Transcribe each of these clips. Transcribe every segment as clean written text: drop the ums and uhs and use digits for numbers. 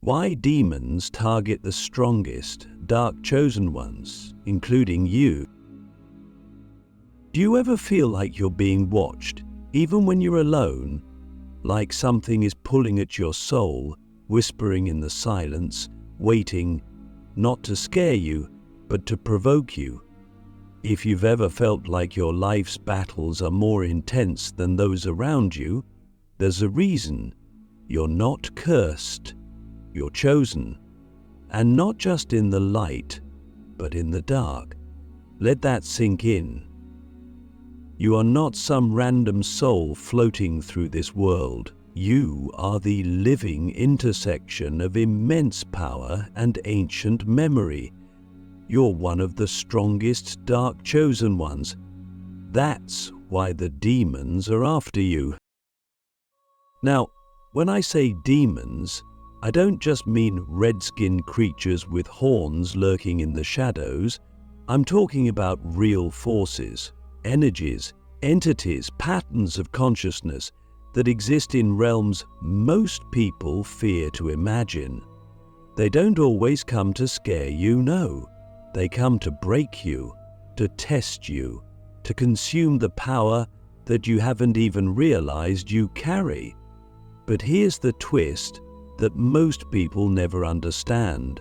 Why demons target the strongest, dark chosen ones, including you. Do you ever feel like you're being watched, even when you're alone? Like something is pulling at your soul, whispering in the silence, waiting, not to scare you, but to provoke you? If you've ever felt like your life's battles are more intense than those around you, there's a reason. You're not cursed. You're chosen. And not just in the light, but in the dark. Let that sink in. You are not some random soul floating through this world. You are the living intersection of immense power and ancient memory. You're one of the strongest dark chosen ones. That's why the demons are after you. Now, when I say demons, I don't just mean red-skinned creatures with horns lurking in the shadows. I'm talking about real forces, energies, entities, patterns of consciousness that exist in realms most people fear to imagine. They don't always come to scare you, no. They come to break you, to test you, to consume the power that you haven't even realized you carry. But here's the twist that most people never understand.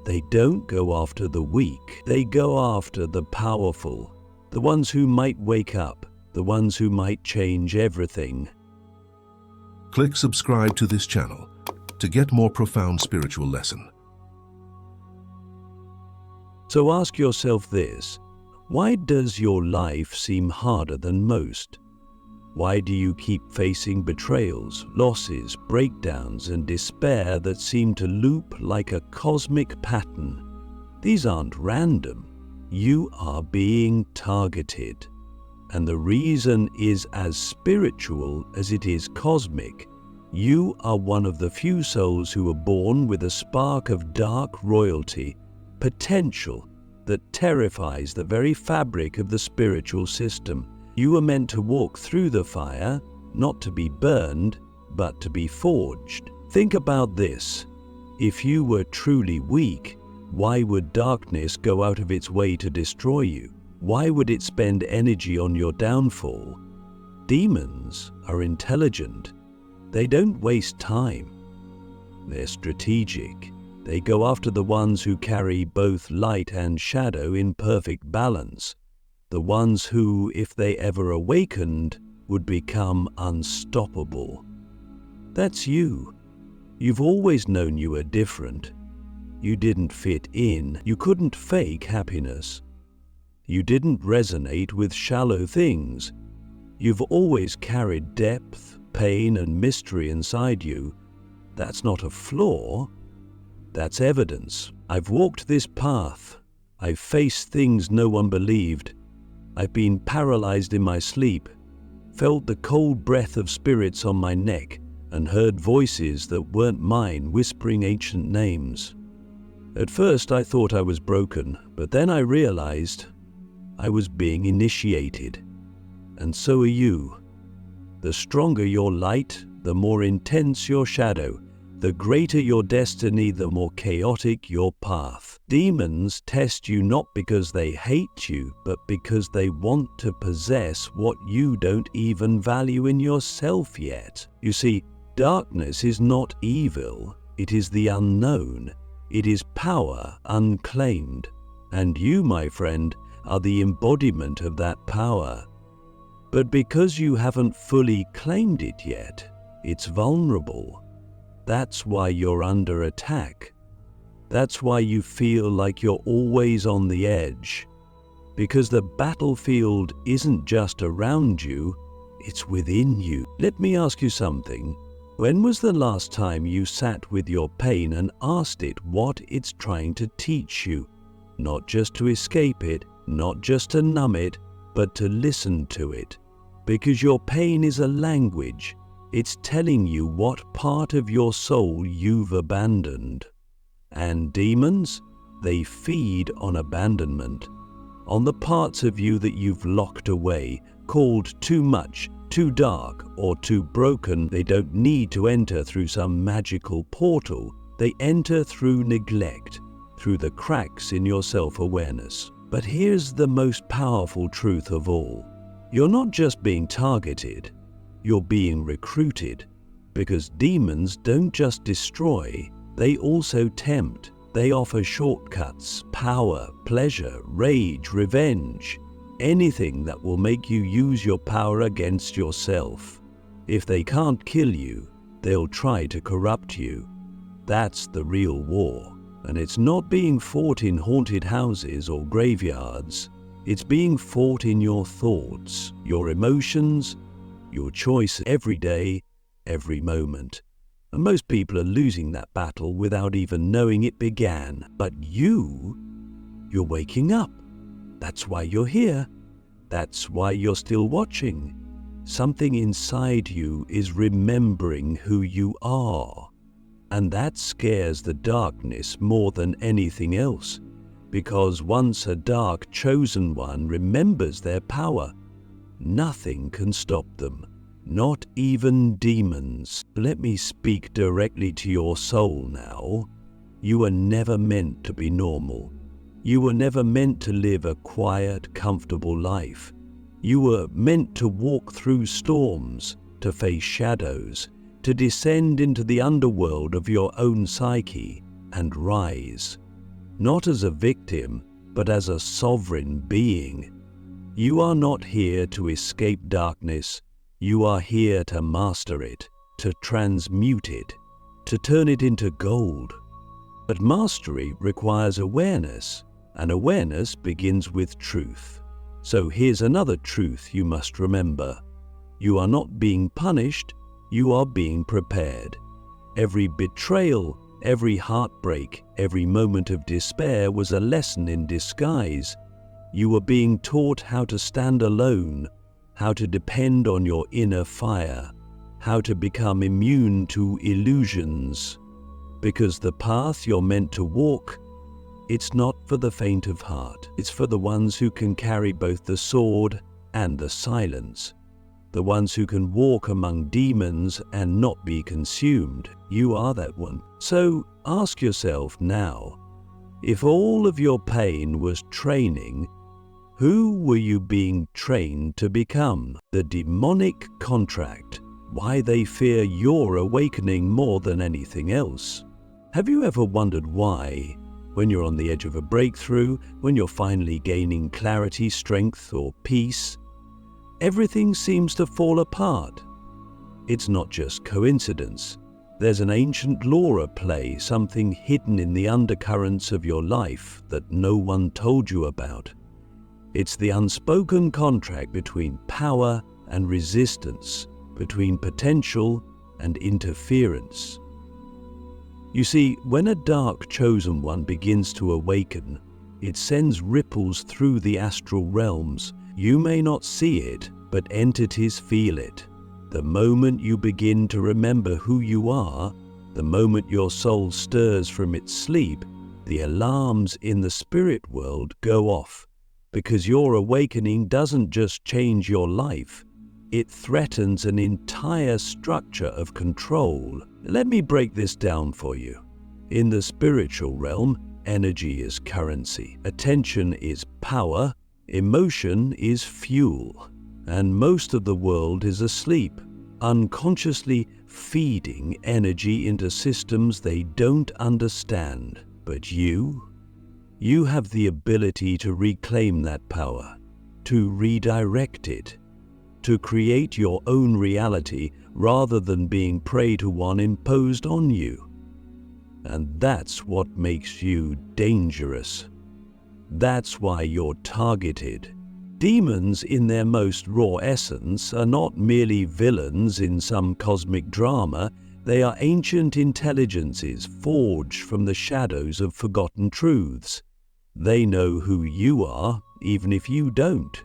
They don't go after the weak, they go after the powerful, the ones who might wake up, the ones who might change everything. Click subscribe to this channel to get more profound spiritual lesson. So ask yourself this: why does your life seem harder than most? Why do you keep facing betrayals, losses, breakdowns, and despair that seem to loop like a cosmic pattern? These aren't random. You are being targeted. And the reason is as spiritual as it is cosmic. You are one of the few souls who are born with a spark of dark royalty, potential that terrifies the very fabric of the spiritual system. You were meant to walk through the fire, not to be burned, but to be forged. Think about this. If you were truly weak, why would darkness go out of its way to destroy you? Why would it spend energy on your downfall? Demons are intelligent. They don't waste time. They're strategic. They go after the ones who carry both light and shadow in perfect balance. The ones who, if they ever awakened, would become unstoppable. That's you. You've always known you were different. You didn't fit in. You couldn't fake happiness. You didn't resonate with shallow things. You've always carried depth, pain, and mystery inside you. That's not a flaw. That's evidence. I've walked this path. I've faced things no one believed. I've been paralyzed in my sleep, felt the cold breath of spirits on my neck, and heard voices that weren't mine whispering ancient names. At first I thought I was broken, but then I realized I was being initiated. And so are you. The stronger your light, the more intense your shadow. The greater your destiny, the more chaotic your path. Demons test you not because they hate you, but because they want to possess what you don't even value in yourself yet. You see, darkness is not evil. It is the unknown. It is power unclaimed. And you, my friend, are the embodiment of that power. But because you haven't fully claimed it yet, it's vulnerable. That's why you're under attack. That's why you feel like you're always on the edge. Because the battlefield isn't just around you, it's within you. Let me ask you something. When was the last time you sat with your pain and asked it what it's trying to teach you? Not just to escape it, not just to numb it, but to listen to it. Because your pain is a language. It's telling you what part of your soul you've abandoned. And demons, they feed on abandonment, on the parts of you that you've locked away, called too much, too dark, or too broken. They don't need to enter through some magical portal. They enter through neglect, through the cracks in your self-awareness. But here's the most powerful truth of all. You're not just being targeted, you're being recruited. Because demons don't just destroy, they also tempt. They offer shortcuts, power, pleasure, rage, revenge, anything that will make you use your power against yourself. If they can't kill you, they'll try to corrupt you. That's the real war. And it's not being fought in haunted houses or graveyards. It's being fought in your thoughts, your emotions, your choice every day, every moment. And most people are losing that battle without even knowing it began. But you're waking up. That's why you're here. That's why you're still watching. Something inside you is remembering who you are. And that scares the darkness more than anything else. Because once a dark chosen one remembers their power, nothing can stop them. Not even demons. Let me speak directly to your soul now. You were never meant to be normal. You were never meant to live a quiet, comfortable life. You were meant to walk through storms, to face shadows, to descend into the underworld of your own psyche and rise. Not as a victim, but as a sovereign being. You are not here to escape darkness. You are here to master it, to transmute it, to turn it into gold. But mastery requires awareness, and awareness begins with truth. So here's another truth you must remember. You are not being punished, you are being prepared. Every betrayal, every heartbreak, every moment of despair was a lesson in disguise. You were being taught how to stand alone, how to depend on your inner fire, how to become immune to illusions. Because the path you're meant to walk, it's not for the faint of heart. It's for the ones who can carry both the sword and the silence. The ones who can walk among demons and not be consumed. You are that one. So ask yourself now, if all of your pain was training, who were you being trained to become? The demonic contract. Why they fear your awakening more than anything else. Have you ever wondered why, when you're on the edge of a breakthrough, when you're finally gaining clarity, strength, or peace, everything seems to fall apart? It's not just coincidence. There's an ancient law at play, something hidden in the undercurrents of your life that no one told you about. It's the unspoken contract between power and resistance, between potential and interference. You see, when a dark chosen one begins to awaken, it sends ripples through the astral realms. You may not see it, but entities feel it. The moment you begin to remember who you are, the moment your soul stirs from its sleep, the alarms in the spirit world go off. Because your awakening doesn't just change your life, it threatens an entire structure of control. Let me break this down for you. In the spiritual realm, energy is currency, attention is power, emotion is fuel, and most of the world is asleep, unconsciously feeding energy into systems they don't understand. But you have the ability to reclaim that power, to redirect it, to create your own reality rather than being prey to one imposed on you. And that's what makes you dangerous. That's why you're targeted. Demons in their most raw essence are not merely villains in some cosmic drama. They are ancient intelligences forged from the shadows of forgotten truths. They know who you are, even if you don't.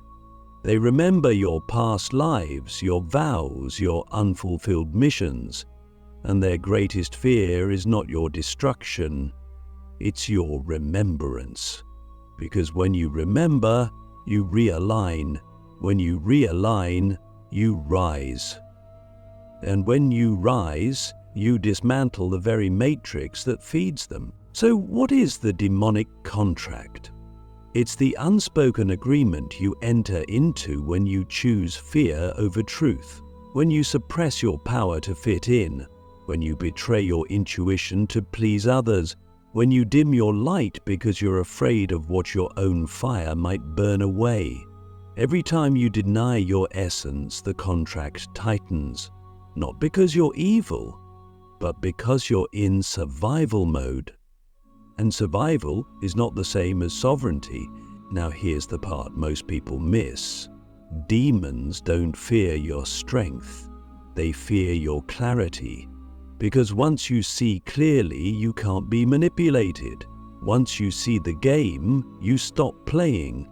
They remember your past lives, your vows, your unfulfilled missions, and their greatest fear is not your destruction, it's your remembrance. Because when you remember, you realign. When you realign, you rise. And when you rise, you dismantle the very matrix that feeds them. So what is the demonic contract? It's the unspoken agreement you enter into when you choose fear over truth, when you suppress your power to fit in, when you betray your intuition to please others, when you dim your light because you're afraid of what your own fire might burn away. Every time you deny your essence, the contract tightens, not because you're evil, but because you're in survival mode. And survival is not the same as sovereignty. Now here's the part most people miss. Demons don't fear your strength. They fear your clarity. Because once you see clearly, you can't be manipulated. Once you see the game, you stop playing.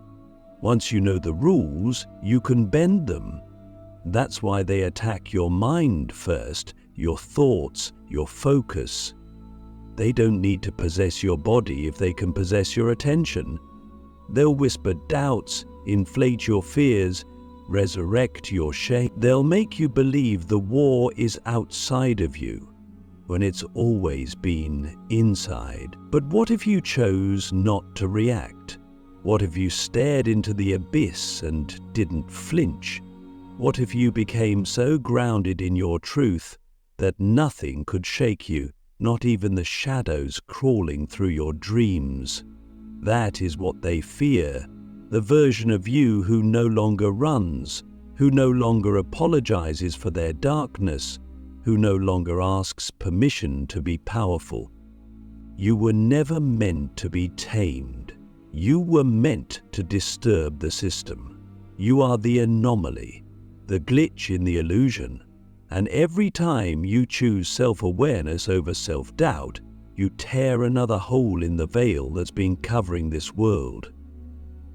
Once you know the rules, you can bend them. That's why they attack your mind first, your thoughts, your focus. They don't need to possess your body if they can possess your attention. They'll whisper doubts, inflate your fears, resurrect your shame. They'll make you believe the war is outside of you, when it's always been inside. But what if you chose not to react? What if you stared into the abyss and didn't flinch? What if you became so grounded in your truth that nothing could shake you, not even the shadows crawling through your dreams? That is what they fear, the version of you who no longer runs, who no longer apologizes for their darkness, who no longer asks permission to be powerful. You were never meant to be tamed. You were meant to disturb the system. You are the anomaly, the glitch in the illusion. And every time you choose self-awareness over self-doubt, you tear another hole in the veil that's been covering this world.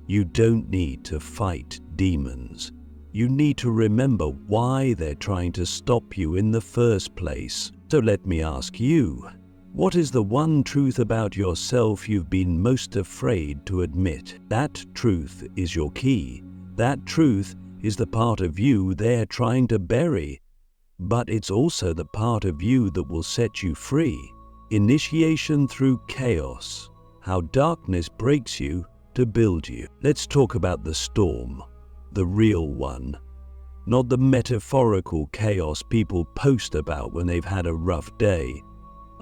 You don't need to fight demons. You need to remember why they're trying to stop you in the first place. So let me ask you, what is the one truth about yourself you've been most afraid to admit? That truth is your key. That truth is the part of you they're trying to bury. But it's also the part of you that will set you free. Initiation through chaos. How darkness breaks you to build you. Let's talk about the storm. The real one. Not the metaphorical chaos people post about when they've had a rough day.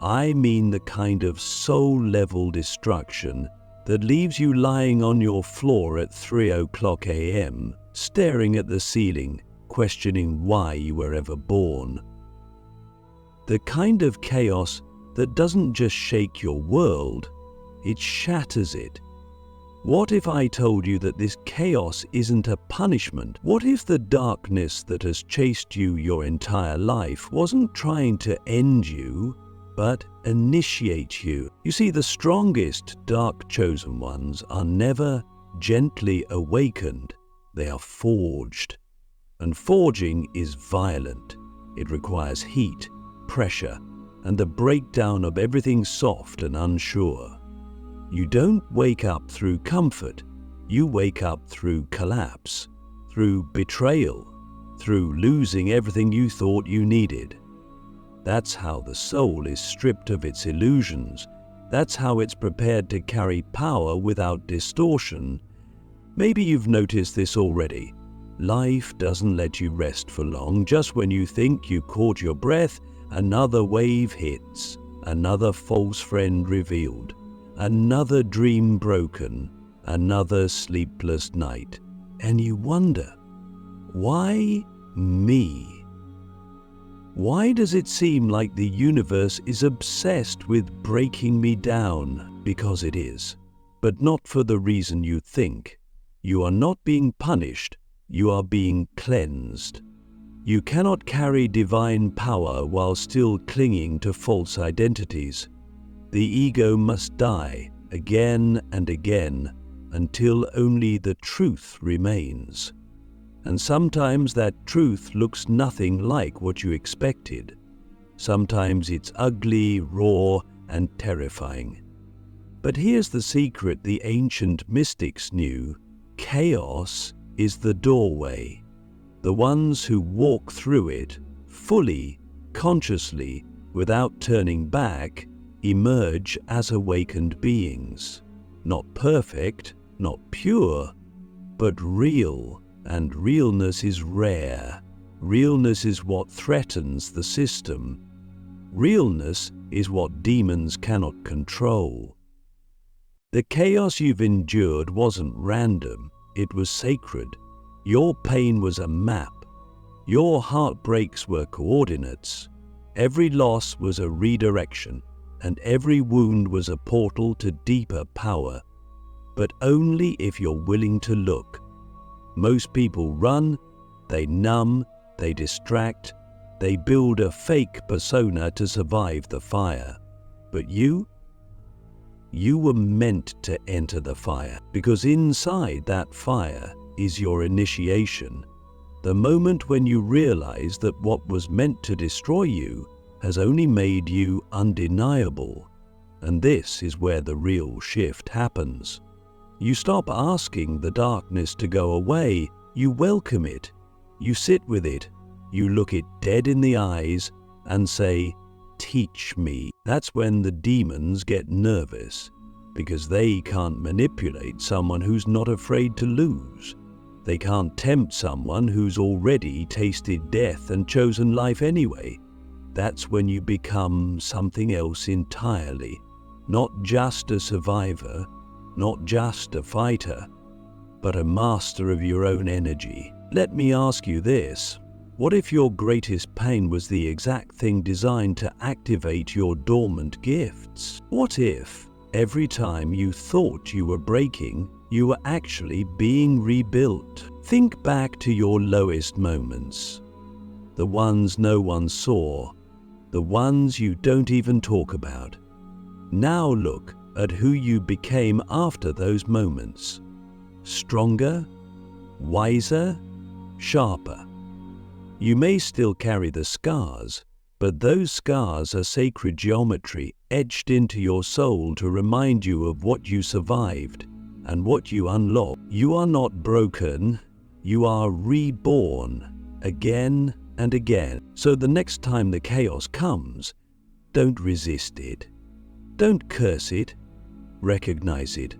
I mean the kind of soul-level destruction that leaves you lying on your floor at 3:00 a.m., staring at the ceiling, questioning why you were ever born. The kind of chaos that doesn't just shake your world, it shatters it. What if I told you that this chaos isn't a punishment? What if the darkness that has chased you your entire life wasn't trying to end you, but initiate you? You see, the strongest dark chosen ones are never gently awakened. They are forged. And forging is violent. It requires heat, pressure, and the breakdown of everything soft and unsure. You don't wake up through comfort. You wake up through collapse, through betrayal, through losing everything you thought you needed. That's how the soul is stripped of its illusions. That's how it's prepared to carry power without distortion. Maybe you've noticed this already. Life doesn't let you rest for long. Just when you think you caught your breath, another wave hits, another false friend revealed, another dream broken, another sleepless night. And you wonder, why me? Why does it seem like the universe is obsessed with breaking me down? Because it is, but not for the reason you think. You are not being punished, you are being cleansed. You cannot carry divine power while still clinging to false identities. The ego must die again and again until only the truth remains. And sometimes that truth looks nothing like what you expected. Sometimes it's ugly, raw, and terrifying. But here's the secret the ancient mystics knew. Chaos is the doorway. The ones who walk through it fully, consciously, without turning back, emerge as awakened beings. Not perfect, not pure, but real, and realness is rare. Realness is what threatens the system. Realness is what demons cannot control. The chaos you've endured wasn't random, it was sacred. Your pain was a map. Your heartbreaks were coordinates. Every loss was a redirection, and every wound was a portal to deeper power. But only if you're willing to look. Most people run, they numb, they distract, they build a fake persona to survive the fire. But you were meant to enter the fire, because inside that fire is your initiation. The moment when you realize that what was meant to destroy you has only made you undeniable. And this is where the real shift happens. You stop asking the darkness to go away, you welcome it. You sit with it, you look it dead in the eyes and say, "Teach me." That's when the demons get nervous, because they can't manipulate someone who's not afraid to lose. They can't tempt someone who's already tasted death and chosen life anyway. That's when you become something else entirely. Not just a survivor, not just a fighter, but a master of your own energy. Let me ask you this. What if your greatest pain was the exact thing designed to activate your dormant gifts? What if every time you thought you were breaking, you were actually being rebuilt? Think back to your lowest moments, the ones no one saw, the ones you don't even talk about. Now look at who you became after those moments. Stronger, wiser, sharper. You may still carry the scars, but those scars are sacred geometry etched into your soul to remind you of what you survived and what you unlocked. You are not broken, you are reborn again and again. So the next time the chaos comes, don't resist it. Don't curse it, recognize it.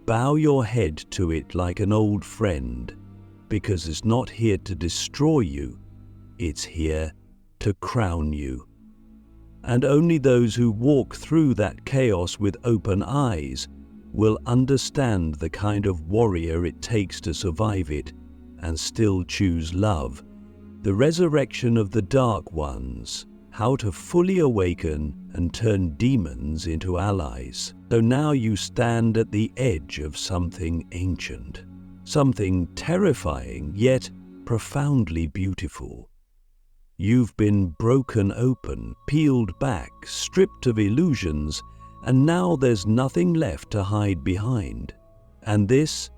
Bow your head to it like an old friend, because it's not here to destroy you, it's here to crown you. And only those who walk through that chaos with open eyes will understand the kind of warrior it takes to survive it and still choose love. The resurrection of the dark ones, how to fully awaken and turn demons into allies. So now you stand at the edge of something ancient, something terrifying yet profoundly beautiful. You've been broken open, peeled back, stripped of illusions, and now there's nothing left to hide behind. And this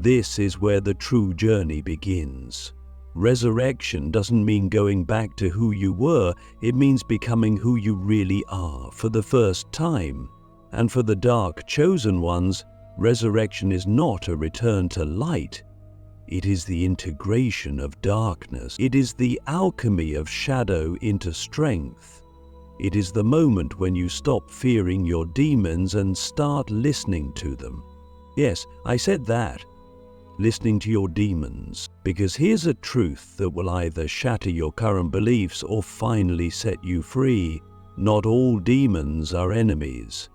is where the true journey begins. Resurrection doesn't mean going back to who you were, it means becoming who you really are for the first time. And for the dark chosen ones, resurrection is not a return to light. It is the integration of darkness. It is the alchemy of shadow into strength. It is the moment when you stop fearing your demons and start listening to them. Yes, I said that. Listening to your demons. Because here's a truth that will either shatter your current beliefs or finally set you free. Not all demons are enemies.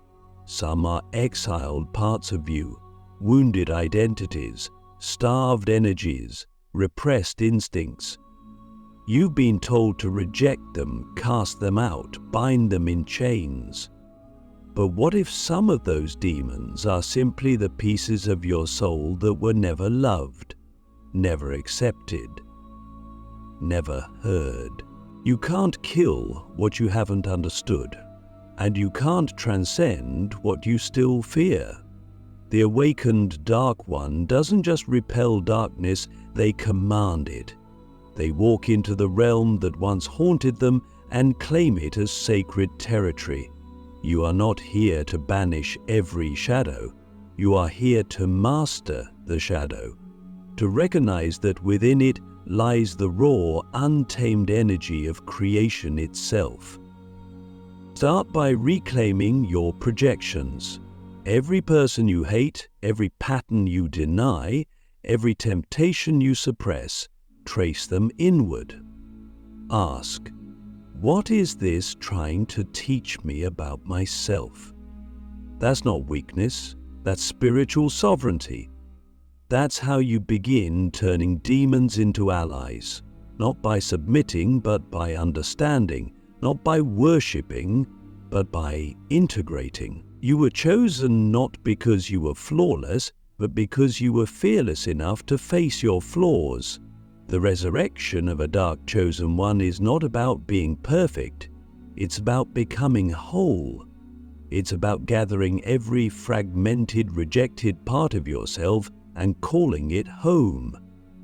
Some are exiled parts of you, wounded identities, starved energies, repressed instincts. You've been told to reject them, cast them out, bind them in chains. But what if some of those demons are simply the pieces of your soul that were never loved, never accepted, never heard? You can't kill what you haven't understood, and you can't transcend what you still fear. The awakened Dark One doesn't just repel darkness, they command it. They walk into the realm that once haunted them and claim it as sacred territory. You are not here to banish every shadow. You are here to master the shadow, to recognize that within it lies the raw, untamed energy of creation itself. Start by reclaiming your projections. Every person you hate, every pattern you deny, every temptation you suppress, trace them inward. Ask, what is this trying to teach me about myself? That's not weakness, that's spiritual sovereignty. That's how you begin turning demons into allies, not by submitting but by understanding, not by worshipping but by integrating. You were chosen not because you were flawless, but because you were fearless enough to face your flaws. The resurrection of a dark chosen one is not about being perfect, it's about becoming whole. It's about gathering every fragmented, rejected part of yourself and calling it home.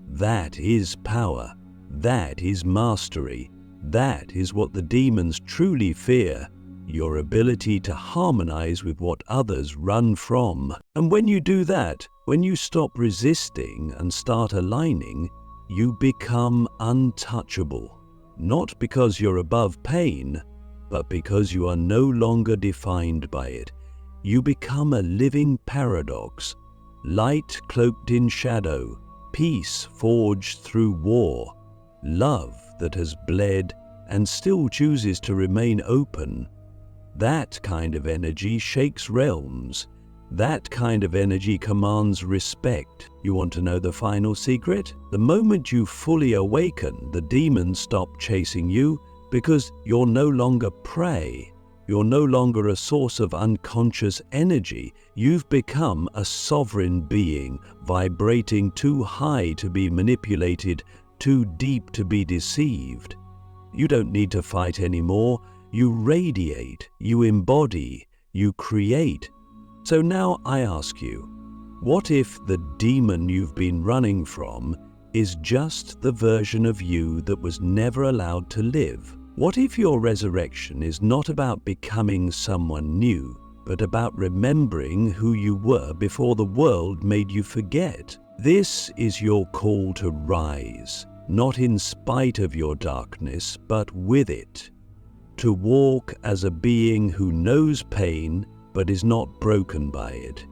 That is power. That is mastery. That is what the demons truly fear. Your ability to harmonize with what others run from. And when you do that, when you stop resisting and start aligning, you become untouchable. Not because you're above pain, but because you are no longer defined by it. You become a living paradox. Light cloaked in shadow, peace forged through war, love that has bled and still chooses to remain open. That kind of energy shakes realms. That kind of energy commands respect. You want to know the final secret? The moment you fully awaken, the demons stop chasing you because you're no longer prey. You're no longer a source of unconscious energy. You've become a sovereign being, vibrating too high to be manipulated, too deep to be deceived. You don't need to fight anymore. You radiate, you embody, you create. So now I ask you, what if the demon you've been running from is just the version of you that was never allowed to live? What if your resurrection is not about becoming someone new, but about remembering who you were before the world made you forget? This is your call to rise, not in spite of your darkness, but with it. To walk as a being who knows pain but is not broken by it,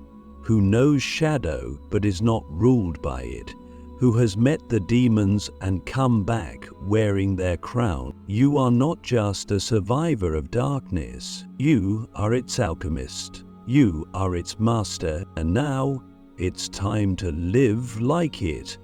who knows shadow but is not ruled by it, who has met the demons and come back wearing their crown. You are not just a survivor of darkness, you are its alchemist, you are its master, and now it's time to live like it.